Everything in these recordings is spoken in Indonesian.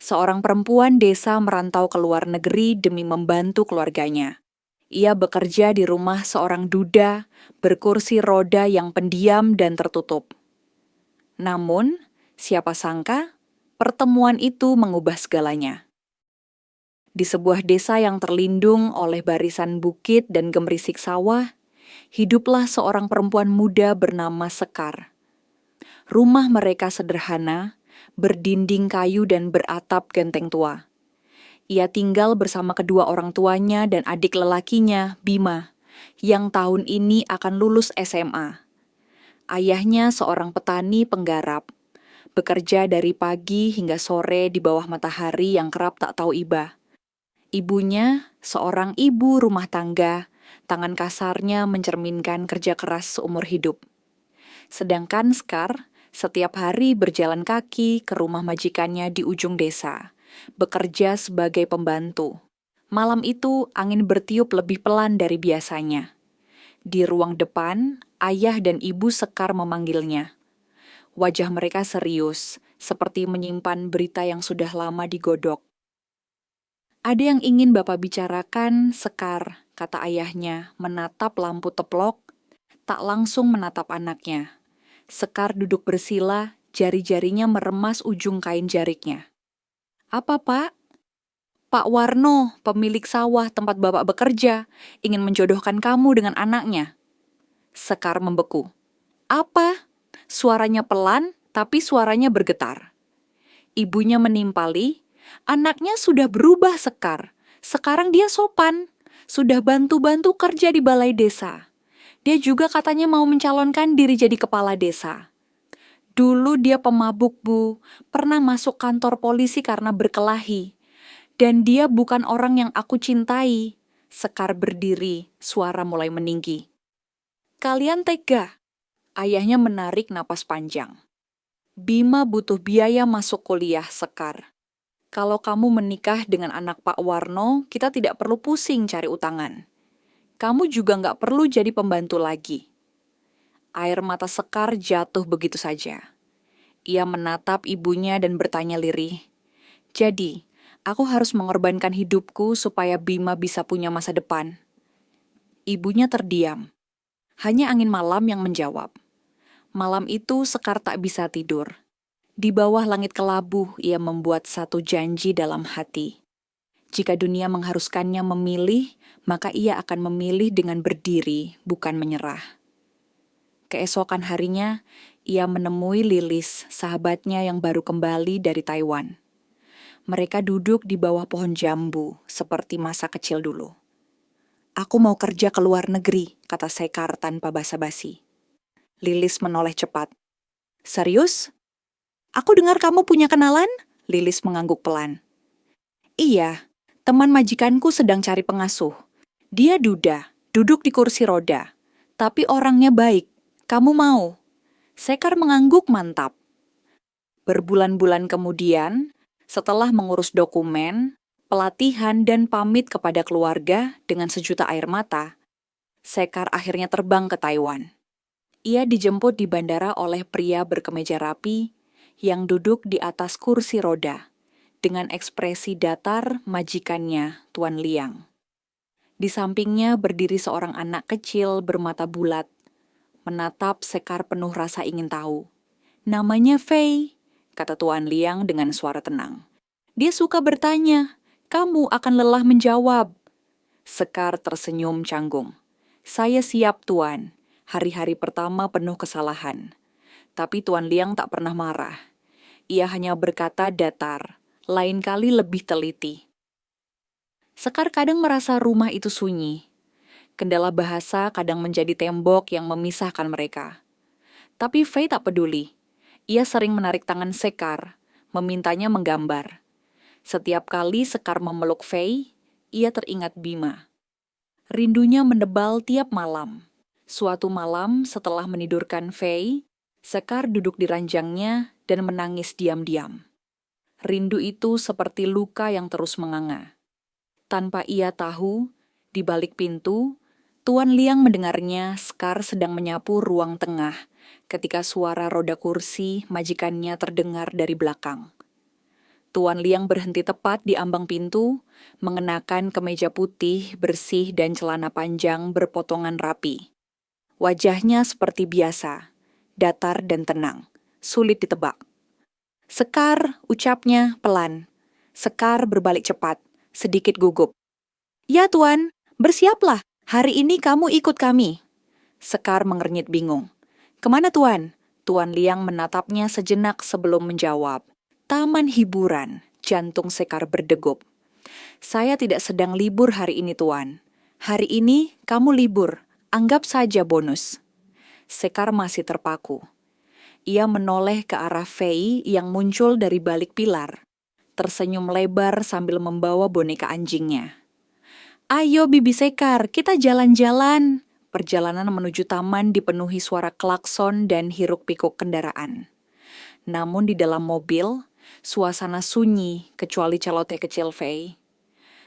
Seorang perempuan desa merantau ke luar negeri demi membantu keluarganya. Ia bekerja di rumah seorang duda berkursi roda yang pendiam dan tertutup. Namun, siapa sangka pertemuan itu mengubah segalanya. Di sebuah desa yang terlindung oleh barisan bukit dan gemerisik sawah, hiduplah seorang perempuan muda bernama Sekar. Rumah mereka sederhana, berdinding kayu dan beratap genteng tua. Ia tinggal bersama kedua orang tuanya dan adik lelakinya, Bima, yang tahun ini akan lulus SMA. Ayahnya seorang petani penggarap, bekerja dari pagi hingga sore di bawah matahari yang kerap tak tahu iba. Ibunya seorang ibu rumah tangga, tangan kasarnya mencerminkan kerja keras seumur hidup. Sedangkan Sekar setiap hari berjalan kaki ke rumah majikannya di ujung desa, bekerja sebagai pembantu. Malam itu angin bertiup lebih pelan dari biasanya. Di ruang depan, ayah dan ibu Sekar memanggilnya. Wajah mereka serius, seperti menyimpan berita yang sudah lama digodok. Ada yang ingin Bapak bicarakan, Sekar, kata ayahnya, menatap lampu teplok, tak langsung menatap anaknya. Sekar duduk bersila, jari-jarinya meremas ujung kain jariknya. Apa, Pak? Pak Warno, pemilik sawah tempat Bapak bekerja, ingin menjodohkan kamu dengan anaknya. Sekar membeku. Apa? Suaranya pelan, tapi suaranya bergetar. Ibunya menimpali, anaknya sudah berubah Sekar. Sekarang dia sopan, sudah bantu-bantu kerja di balai desa. Dia juga katanya mau mencalonkan diri jadi kepala desa. Dulu dia pemabuk, Bu. Pernah masuk kantor polisi karena berkelahi. Dan dia bukan orang yang aku cintai. Sekar berdiri, suara mulai meninggi. Kalian tega? Ayahnya menarik napas panjang. Bima butuh biaya masuk kuliah, Sekar. Kalau kamu menikah dengan anak Pak Warno, kita tidak perlu pusing cari utangan. Kamu juga nggak perlu jadi pembantu lagi. Air mata Sekar jatuh begitu saja. Ia menatap ibunya dan bertanya lirih. Jadi, aku harus mengorbankan hidupku supaya Bima bisa punya masa depan. Ibunya terdiam. Hanya angin malam yang menjawab. Malam itu Sekar tak bisa tidur. Di bawah langit kelabu, ia membuat satu janji dalam hati. Jika dunia mengharuskannya memilih, maka ia akan memilih dengan berdiri, bukan menyerah. Keesokan harinya, ia menemui Lilis, sahabatnya yang baru kembali dari Taiwan. Mereka duduk di bawah pohon jambu, seperti masa kecil dulu. Aku mau kerja ke luar negeri, kata Sekar tanpa basa-basi. Lilis menoleh cepat. Serius? Aku dengar kamu punya kenalan? Lilis mengangguk pelan. Iya, teman majikanku sedang cari pengasuh. Dia duda, duduk di kursi roda. Tapi orangnya baik. Kamu mau? Sekar mengangguk mantap. Berbulan-bulan kemudian, setelah mengurus dokumen, pelatihan dan pamit kepada keluarga dengan sejuta air mata, Sekar akhirnya terbang ke Taiwan. Ia dijemput di bandara oleh pria berkemeja rapi yang duduk di atas kursi roda, dengan ekspresi datar majikannya, Tuan Liang. Di sampingnya berdiri seorang anak kecil bermata bulat, menatap Sekar penuh rasa ingin tahu. Namanya Fei, kata Tuan Liang dengan suara tenang. Dia suka bertanya, kamu akan lelah menjawab. Sekar tersenyum canggung. Saya siap, Tuan. Hari-hari pertama penuh kesalahan. Tapi Tuan Liang tak pernah marah. Ia hanya berkata datar, lain kali lebih teliti. Sekar kadang merasa rumah itu sunyi. Kendala bahasa kadang menjadi tembok yang memisahkan mereka. Tapi Fei tak peduli. Ia sering menarik tangan Sekar, memintanya menggambar. Setiap kali Sekar memeluk Fei, ia teringat Bima. Rindunya menebal tiap malam. Suatu malam setelah menidurkan Fei, Sekar duduk di ranjangnya dan menangis diam-diam. Rindu itu seperti luka yang terus menganga. Tanpa ia tahu, di balik pintu, Tuan Liang mendengarnya Sekar sedang menyapu ruang tengah ketika suara roda kursi majikannya terdengar dari belakang. Tuan Liang berhenti tepat di ambang pintu, mengenakan kemeja putih, bersih, dan celana panjang berpotongan rapi. Wajahnya seperti biasa, datar dan tenang, sulit ditebak. "Sekar," ucapnya pelan. Sekar berbalik cepat, sedikit gugup. "Ya Tuan, bersiaplah, hari ini kamu ikut kami." Sekar mengernyit bingung. "Kemana Tuan?" Tuan Liang menatapnya sejenak sebelum menjawab. "Taman hiburan," jantung Sekar berdegup. "Saya tidak sedang libur hari ini Tuan. Hari ini kamu libur, anggap saja bonus." Sekar masih terpaku. Ia menoleh ke arah Fei yang muncul dari balik pilar. Tersenyum lebar sambil membawa boneka anjingnya. "Ayo Bibi Sekar, kita jalan-jalan." Perjalanan menuju taman dipenuhi suara klakson dan hiruk-pikuk kendaraan. Namun di dalam mobil, suasana sunyi kecuali celoteh kecil Fei.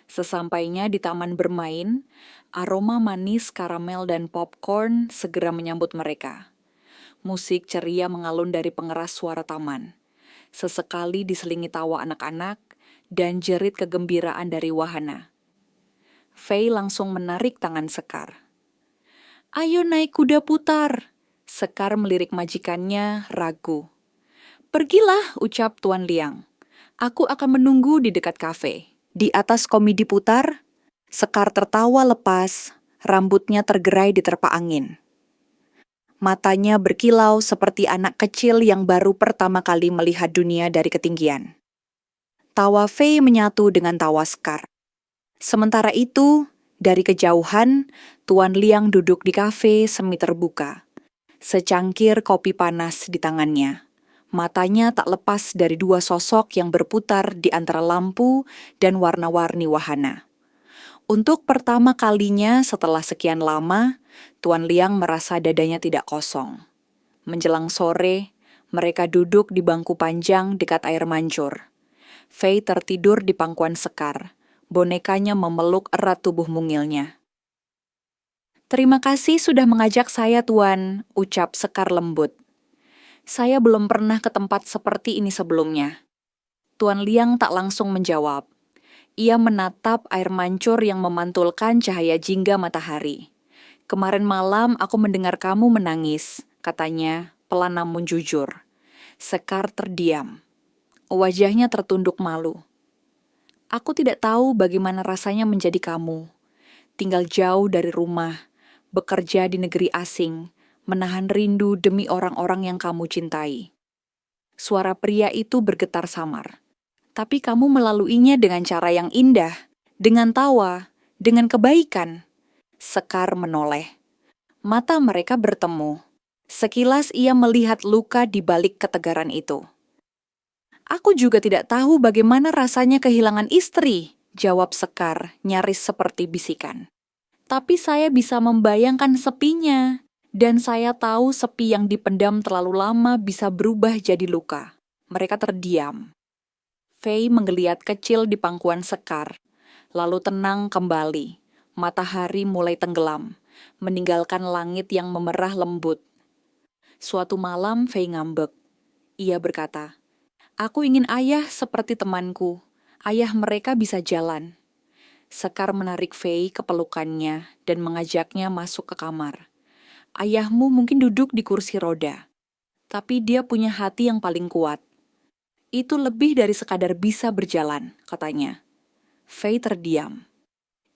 Sesampainya di taman bermain, aroma manis karamel dan popcorn segera menyambut mereka. Musik ceria mengalun dari pengeras suara taman. Sesekali diselingi tawa anak-anak dan jerit kegembiraan dari wahana. Fei langsung menarik tangan Sekar. "Ayo naik kuda putar." Sekar melirik majikannya, ragu. "Pergilah," ucap Tuan Liang. "Aku akan menunggu di dekat kafe." Di atas komedi putar, Sekar tertawa lepas, rambutnya tergerai diterpa angin. Matanya berkilau seperti anak kecil yang baru pertama kali melihat dunia dari ketinggian. Tawa Fei menyatu dengan tawa Sekar. Sementara itu, dari kejauhan, Tuan Liang duduk di kafe semi terbuka. Secangkir kopi panas di tangannya. Matanya tak lepas dari dua sosok yang berputar di antara lampu dan warna-warni wahana. Untuk pertama kalinya setelah sekian lama, Tuan Liang merasa dadanya tidak kosong. Menjelang sore, mereka duduk di bangku panjang dekat air mancur. Fei tertidur di pangkuan Sekar. Bonekanya memeluk erat tubuh mungilnya. "Terima kasih sudah mengajak saya, Tuan," ucap Sekar lembut. "Saya belum pernah ke tempat seperti ini sebelumnya." Tuan Liang tak langsung menjawab. Ia menatap air mancur yang memantulkan cahaya jingga matahari. "Kemarin malam aku mendengar kamu menangis," katanya, pelan namun jujur. Sekar terdiam. Wajahnya tertunduk malu. "Aku tidak tahu bagaimana rasanya menjadi kamu. Tinggal jauh dari rumah, bekerja di negeri asing, menahan rindu demi orang-orang yang kamu cintai." Suara pria itu bergetar samar. "Tapi kamu melaluinya dengan cara yang indah, dengan tawa, dengan kebaikan." Sekar menoleh. Mata mereka bertemu. Sekilas ia melihat luka di balik ketegaran itu. "Aku juga tidak tahu bagaimana rasanya kehilangan istri," jawab Sekar, nyaris seperti bisikan. "Tapi saya bisa membayangkan sepinya, dan saya tahu sepi yang dipendam terlalu lama bisa berubah jadi luka." Mereka terdiam. Fei menggeliat kecil di pangkuan Sekar, lalu tenang kembali. Matahari mulai tenggelam, meninggalkan langit yang memerah lembut. Suatu malam Fei ngambek. Ia berkata, "Aku ingin ayah seperti temanku. Ayah mereka bisa jalan." Sekar menarik Fei ke pelukannya dan mengajaknya masuk ke kamar. "Ayahmu mungkin duduk di kursi roda, tapi dia punya hati yang paling kuat. Itu lebih dari sekadar bisa berjalan," katanya. Fei terdiam.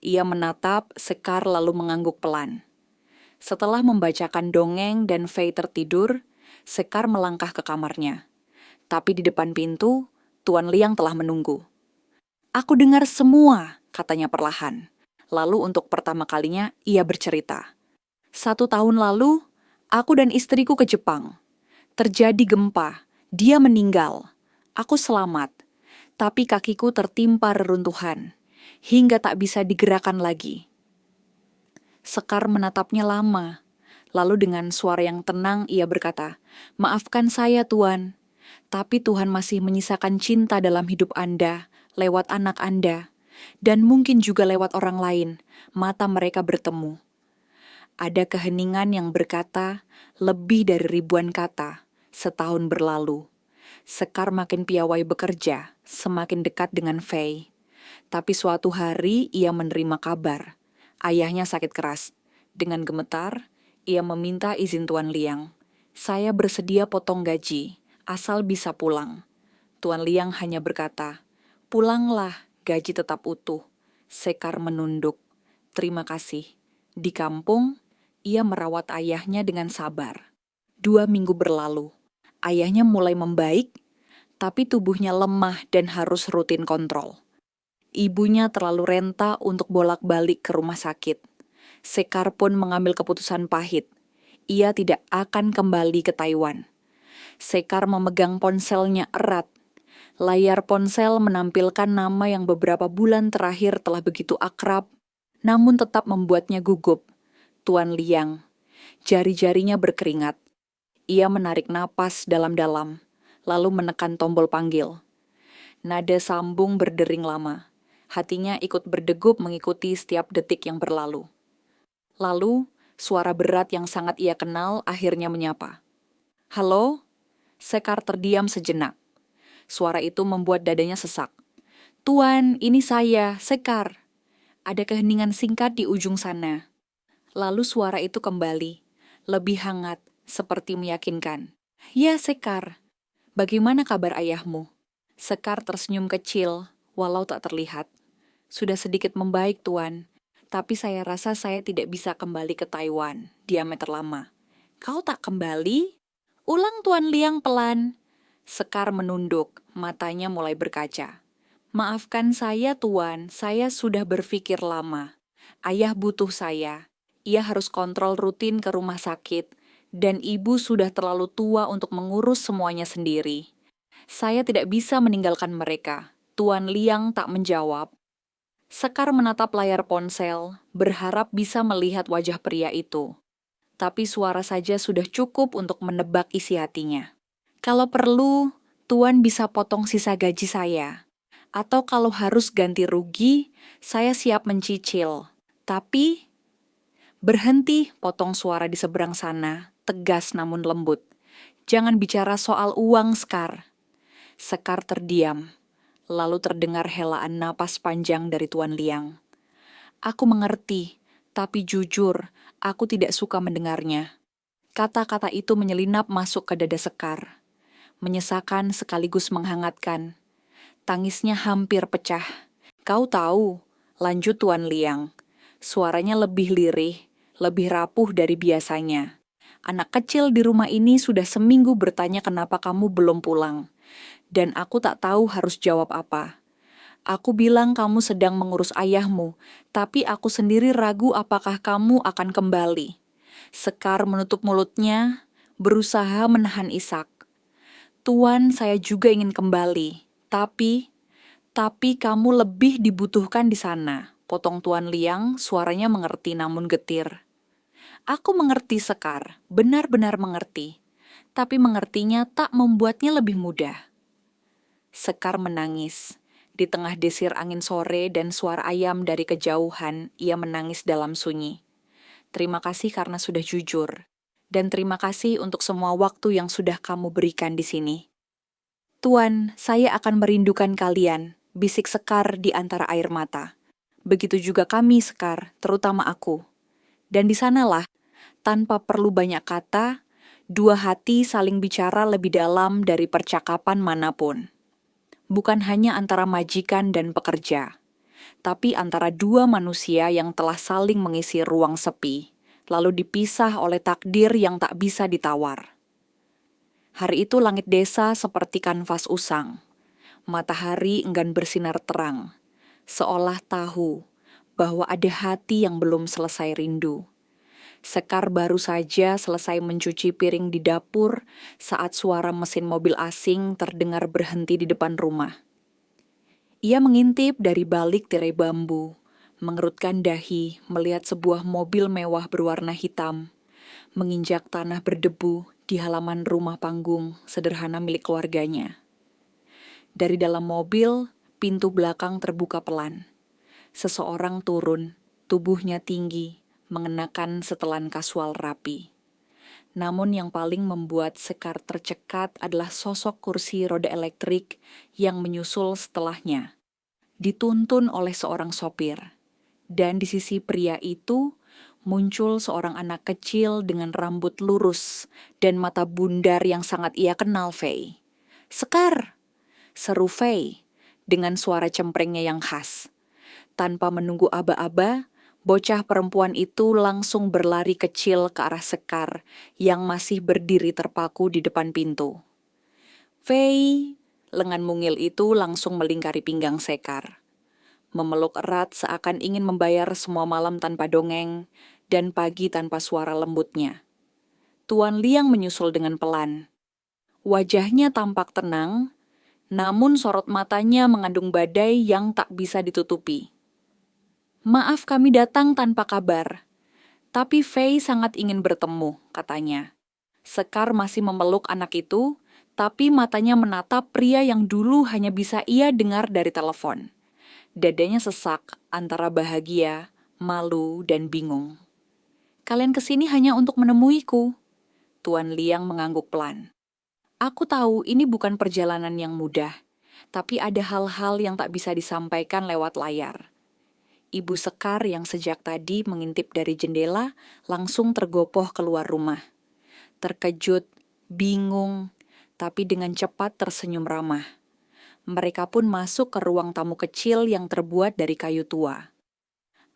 Ia menatap Sekar lalu mengangguk pelan. Setelah membacakan dongeng dan Fei tertidur, Sekar melangkah ke kamarnya. Tapi di depan pintu, Tuan Liang telah menunggu. "Aku dengar semua," katanya perlahan. Lalu untuk pertama kalinya ia bercerita. "1 tahun lalu, aku dan istriku ke Jepang. Terjadi gempa, dia meninggal. Aku selamat, tapi kakiku tertimpa reruntuhan, hingga tak bisa digerakkan lagi." Sekar menatapnya lama, lalu dengan suara yang tenang ia berkata, "Maafkan saya Tuan, tapi Tuhan masih menyisakan cinta dalam hidup Anda, lewat anak Anda, dan mungkin juga lewat orang lain, mata mereka bertemu." Ada keheningan yang berkata lebih dari ribuan kata, setahun berlalu. Sekar makin piawai bekerja, semakin dekat dengan Fei. Tapi suatu hari ia menerima kabar. Ayahnya sakit keras. Dengan gemetar, ia meminta izin Tuan Liang. Saya bersedia potong gaji, asal bisa pulang. Tuan Liang hanya berkata, pulanglah, gaji tetap utuh. Sekar menunduk. Terima kasih. Di kampung, ia merawat ayahnya dengan sabar. 2 minggu berlalu. Ayahnya mulai membaik, tapi tubuhnya lemah dan harus rutin kontrol. Ibunya terlalu renta untuk bolak-balik ke rumah sakit. Sekar pun mengambil keputusan pahit. Ia tidak akan kembali ke Taiwan. Sekar memegang ponselnya erat. Layar ponsel menampilkan nama yang beberapa bulan terakhir telah begitu akrab, namun tetap membuatnya gugup. Tuan Liang. Jari-jarinya berkeringat. Ia menarik napas dalam-dalam, lalu menekan tombol panggil. Nada sambung berdering lama. Hatinya ikut berdegup mengikuti setiap detik yang berlalu. Lalu, suara berat yang sangat ia kenal akhirnya menyapa. Halo? Sekar terdiam sejenak. Suara itu membuat dadanya sesak. Tuan, ini saya, Sekar. Ada keheningan singkat di ujung sana. Lalu suara itu kembali, lebih hangat, seperti meyakinkan. Ya, Sekar. Bagaimana kabar ayahmu? Sekar tersenyum kecil, walau tak terlihat. Sudah sedikit membaik, Tuan. Tapi saya rasa saya tidak bisa kembali ke Taiwan, diameter lama. Kau tak kembali? Ulang Tuan Liang pelan. Sekar menunduk, matanya mulai berkaca. Maafkan saya, Tuan, saya sudah berpikir lama. Ayah butuh saya. Ia harus kontrol rutin ke rumah sakit, dan ibu sudah terlalu tua untuk mengurus semuanya sendiri. Saya tidak bisa meninggalkan mereka. Tuan Liang tak menjawab. Sekar menatap layar ponsel, berharap bisa melihat wajah pria itu. Tapi suara saja sudah cukup untuk menebak isi hatinya. Kalau perlu, Tuan bisa potong sisa gaji saya. Atau kalau harus ganti rugi, saya siap mencicil. Tapi... Berhenti, potong suara di seberang sana, tegas namun lembut. Jangan bicara soal uang, Sekar. Sekar terdiam, lalu terdengar helaan napas panjang dari Tuan Liang. Aku mengerti, tapi jujur, aku tidak suka mendengarnya. Kata-kata itu menyelinap masuk ke dada Sekar. Menyesakan sekaligus menghangatkan. Tangisnya hampir pecah. Kau tahu, lanjut Tuan Liang. Suaranya lebih lirih, lebih rapuh dari biasanya. Anak kecil di rumah ini sudah seminggu bertanya kenapa kamu belum pulang. Dan aku tak tahu harus jawab apa. Aku bilang kamu sedang mengurus ayahmu, tapi aku sendiri ragu apakah kamu akan kembali. Sekar menutup mulutnya, berusaha menahan isak. Tuan, saya juga ingin kembali, tapi kamu lebih dibutuhkan di sana. Potong Tuan Liang, suaranya mengerti namun getir. Aku mengerti Sekar, benar-benar mengerti. Tapi mengertinya tak membuatnya lebih mudah. Sekar menangis. Di tengah desir angin sore dan suara ayam dari kejauhan, ia menangis dalam sunyi. Terima kasih karena sudah jujur. Dan terima kasih untuk semua waktu yang sudah kamu berikan di sini. Tuan, saya akan merindukan kalian, bisik Sekar di antara air mata. Begitu juga kami, Sekar, terutama aku. Dan di sanalah, tanpa perlu banyak kata, dua hati saling bicara lebih dalam dari percakapan manapun. Bukan hanya antara majikan dan pekerja, tapi antara dua manusia yang telah saling mengisi ruang sepi, lalu dipisah oleh takdir yang tak bisa ditawar. Hari itu langit desa seperti kanvas usang. Matahari enggan bersinar terang, seolah tahu bahwa ada hati yang belum selesai rindu. Sekar baru saja selesai mencuci piring di dapur saat suara mesin mobil asing terdengar berhenti di depan rumah. Ia mengintip dari balik tirai bambu, mengerutkan dahi melihat sebuah mobil mewah berwarna hitam, menginjak tanah berdebu di halaman rumah panggung sederhana milik keluarganya. Dari dalam mobil, pintu belakang terbuka pelan. Seseorang turun, tubuhnya tinggi, mengenakan setelan kasual rapi. Namun yang paling membuat Sekar tercekat adalah sosok kursi roda elektrik yang menyusul setelahnya, dituntun oleh seorang sopir. Dan di sisi pria itu muncul seorang anak kecil dengan rambut lurus dan mata bundar yang sangat ia kenal, Faye. "Sekar!" seru Faye dengan suara cemprengnya yang khas. Tanpa menunggu aba-aba, bocah perempuan itu langsung berlari kecil ke arah Sekar yang masih berdiri terpaku di depan pintu. "Faye!" lengan mungil itu langsung melingkari pinggang Sekar. Memeluk erat seakan ingin membayar semua malam tanpa dongeng dan pagi tanpa suara lembutnya. Tuan Liang menyusul dengan pelan. Wajahnya tampak tenang, namun sorot matanya mengandung badai yang tak bisa ditutupi. "Maaf kami datang tanpa kabar, tapi Faye sangat ingin bertemu," katanya. Sekar masih memeluk anak itu, tapi matanya menatap pria yang dulu hanya bisa ia dengar dari telepon. Dadanya sesak antara bahagia, malu, dan bingung. "Kalian kesini hanya untuk menemuiku," Tuan Liang mengangguk pelan. "Aku tahu ini bukan perjalanan yang mudah, tapi ada hal-hal yang tak bisa disampaikan lewat layar." Ibu Sekar yang sejak tadi mengintip dari jendela langsung tergopoh keluar rumah. Terkejut, bingung, tapi dengan cepat tersenyum ramah. Mereka pun masuk ke ruang tamu kecil yang terbuat dari kayu tua.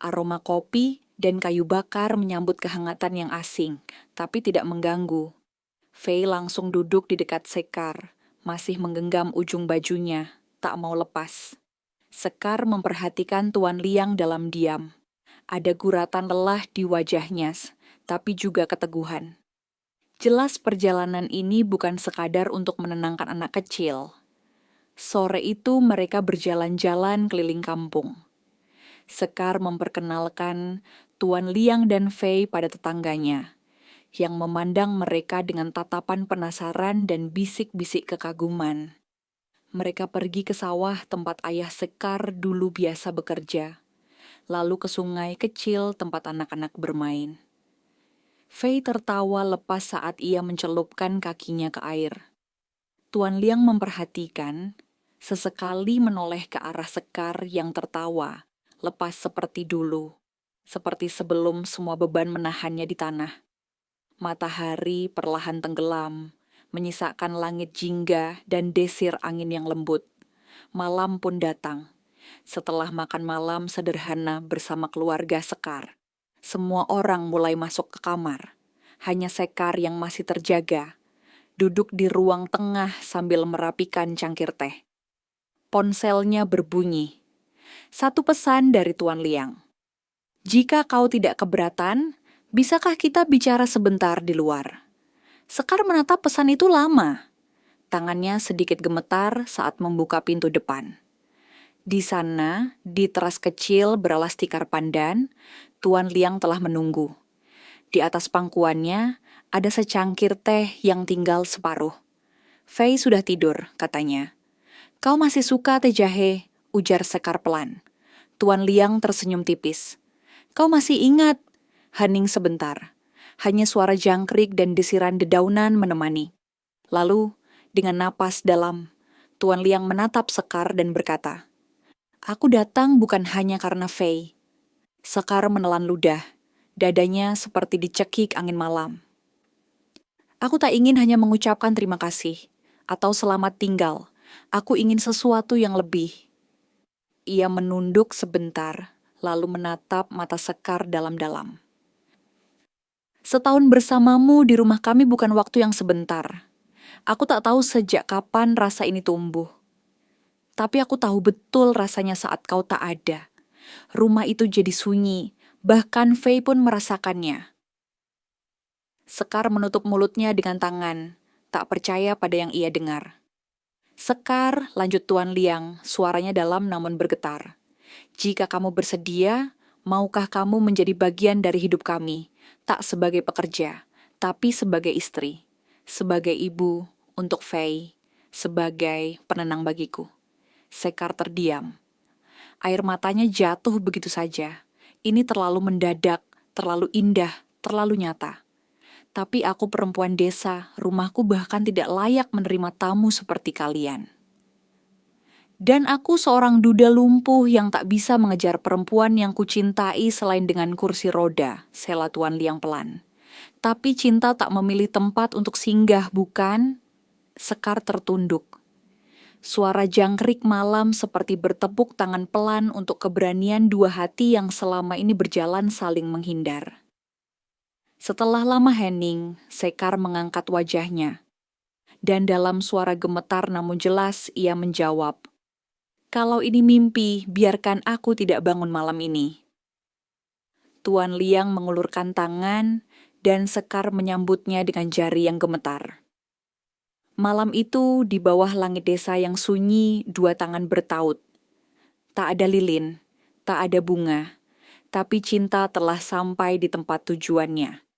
Aroma kopi dan kayu bakar menyambut kehangatan yang asing, tapi tidak mengganggu. Faye langsung duduk di dekat Sekar, masih menggenggam ujung bajunya, tak mau lepas. Sekar memperhatikan Tuan Liang dalam diam. Ada guratan lelah di wajahnya, tapi juga keteguhan. Jelas perjalanan ini bukan sekadar untuk menenangkan anak kecil. Sore itu mereka berjalan-jalan keliling kampung. Sekar memperkenalkan Tuan Liang dan Faye pada tetangganya, yang memandang mereka dengan tatapan penasaran dan bisik-bisik kekaguman. Mereka pergi ke sawah tempat ayah Sekar dulu biasa bekerja, lalu ke sungai kecil tempat anak-anak bermain. Faye tertawa lepas saat ia mencelupkan kakinya ke air. Tuan Liang memperhatikan, sesekali menoleh ke arah Sekar yang tertawa, lepas seperti dulu, seperti sebelum semua beban menahannya di tanah. Matahari perlahan tenggelam, menyisakan langit jingga dan desir angin yang lembut. Malam pun datang. Setelah makan malam sederhana bersama keluarga Sekar, semua orang mulai masuk ke kamar. Hanya Sekar yang masih terjaga, duduk di ruang tengah sambil merapikan cangkir teh. Ponselnya berbunyi. Satu pesan dari Tuan Liang. "Jika kau tidak keberatan, bisakah kita bicara sebentar di luar?" Sekar menatap pesan itu lama. Tangannya sedikit gemetar saat membuka pintu depan. Di sana, di teras kecil beralas tikar pandan, Tuan Liang telah menunggu. Di atas pangkuannya, ada secangkir teh yang tinggal separuh. "Faye sudah tidur," katanya. "Kau masih suka teh jahe?" ujar Sekar pelan. Tuan Liang tersenyum tipis. "Kau masih ingat?" Hening sebentar. Hanya suara jangkrik dan desiran dedaunan menemani. Lalu, dengan napas dalam, Tuan Liang menatap Sekar dan berkata, "Aku datang bukan hanya karena Faye." Sekar menelan ludah. Dadanya seperti dicekik angin malam. "Aku tak ingin hanya mengucapkan terima kasih atau selamat tinggal. Aku ingin sesuatu yang lebih." Ia menunduk sebentar, lalu menatap mata Sekar dalam-dalam. "Setahun bersamamu di rumah kami bukan waktu yang sebentar. Aku tak tahu sejak kapan rasa ini tumbuh. Tapi aku tahu betul rasanya saat kau tak ada. Rumah itu jadi sunyi, bahkan Faye pun merasakannya." Sekar menutup mulutnya dengan tangan, tak percaya pada yang ia dengar. "Sekar," lanjut Tuan Liang, suaranya dalam namun bergetar. "Jika kamu bersedia, maukah kamu menjadi bagian dari hidup kami, tak sebagai pekerja, tapi sebagai istri, sebagai ibu untuk Faye, sebagai penenang bagiku?" Sekar terdiam. Air matanya jatuh begitu saja. Ini terlalu mendadak, terlalu indah, terlalu nyata. Tapi aku perempuan desa, rumahku bahkan tidak layak menerima tamu seperti kalian. Dan aku seorang duda lumpuh yang tak bisa mengejar perempuan yang kucintai selain dengan kursi roda, sela Tuan Liang pelan. Tapi cinta tak memilih tempat untuk singgah, bukan? Sekar tertunduk. Suara jangkrik malam seperti bertepuk tangan pelan untuk keberanian dua hati yang selama ini berjalan saling menghindar. Setelah lama hening, Sekar mengangkat wajahnya. Dan dalam suara gemetar namun jelas ia menjawab, "Kalau ini mimpi, biarkan aku tidak bangun malam ini." Tuan Liang mengulurkan tangan dan Sekar menyambutnya dengan jari yang gemetar. Malam itu, di bawah langit desa yang sunyi, dua tangan bertaut. Tak ada lilin, tak ada bunga, tapi cinta telah sampai di tempat tujuannya.